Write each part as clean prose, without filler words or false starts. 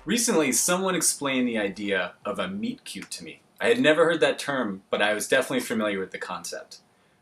Recently, someone explained the idea of a meet cute to me. I had never heard that term, but I was definitely familiar with the concept.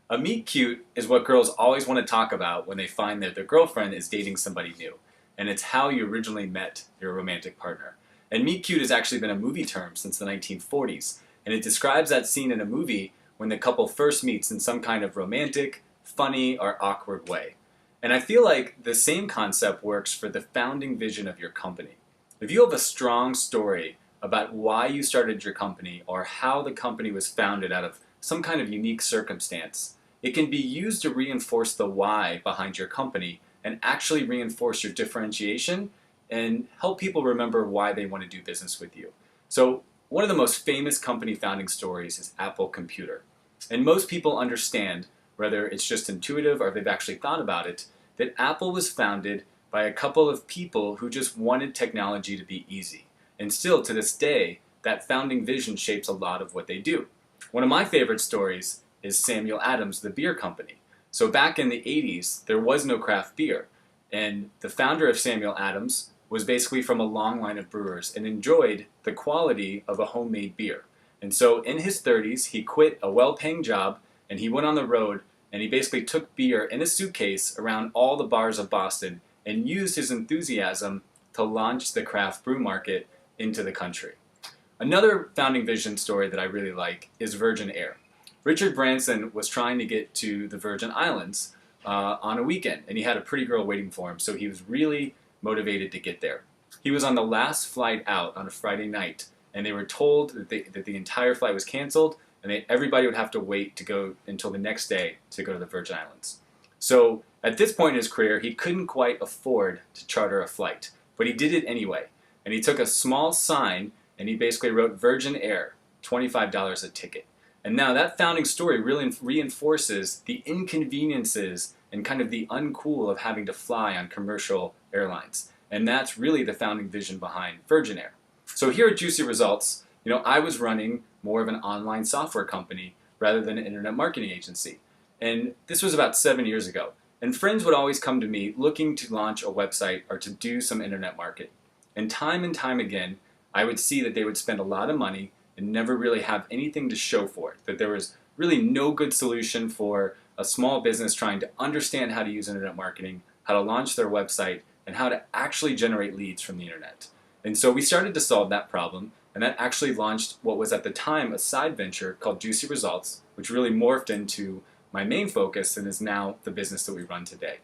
A meet cute is what girls always want to talk about when they find that their girlfriend is dating somebody new, and it's how you originally met your romantic partner. And meet cute has actually been a movie term since the 1940s, and it describes that scene in a movie when the couple first meets in some kind of romantic, funny, or awkward way. And I feel like the same concept works for the founding vision of your company. If you have a strong story about why you started your company or how the company was founded out of some kind of unique circumstance, it can be used to reinforce the why behind your company and actually reinforce your differentiation and help people remember why they want to do business with you. So one of the most famous company founding stories is Apple Computer. And most people understand, whether it's just intuitive or they've actually thought about it, that Apple was founded by a couple of people who just wanted technology to be easy. And still, to this day, that founding vision shapes a lot of what they do. One of my favorite stories is Samuel Adams, the beer company. So back in the 80s, there was no craft beer. And the founder of Samuel Adams was basically from a long line of brewers and enjoyed the quality of a homemade beer. And so in his 30s, he quit a well-paying job and he went on the road and he basically took beer in a suitcase around all the bars of Boston and used his enthusiasm to launch the craft brew market into the country. Another founding vision story that I really like is Virgin Air. Richard Branson was trying to get to the Virgin Islands on a weekend, and he had a pretty girl waiting for him, so he was really motivated to get there. He was on the last flight out on a Friday night, and they were told that the entire flight was canceled, and everybody would have to wait to go until the next day to go to the Virgin Islands. So at this point in his career, he couldn't quite afford to charter a flight, but he did it anyway. And he took a small sign and he basically wrote Virgin Air, $25 a ticket. And now that founding story really reinforces the inconveniences and kind of the uncool of having to fly on commercial airlines. And that's really the founding vision behind Virgin Air. So here at Juicy Results, I was running more of an online software company rather than an internet marketing agency. And this was about 7 years ago. And friends would always come to me looking to launch a website or to do some internet marketing. And time again, I would see that they would spend a lot of money and never really have anything to show for it. That there was really no good solution for a small business trying to understand how to use internet marketing, how to launch their website, and how to actually generate leads from the internet. And so we started to solve that problem, and that actually launched what was at the time a side venture called Juicy Results, which really morphed into my main focus and is now the business that we run today.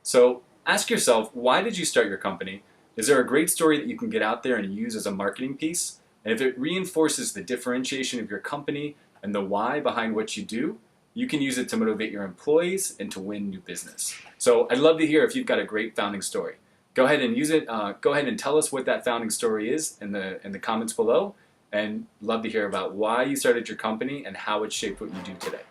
So ask yourself, why did you start your company? Is there a great story that you can get out there and use as a marketing piece? And if it reinforces the differentiation of your company and the why behind what you do, you can use it to motivate your employees and to win new business. So I'd love to hear if you've got a great founding story. Go ahead and use it. Go ahead and tell us what that founding story is in the comments below. And love to hear about why you started your company and how it shaped what you do today.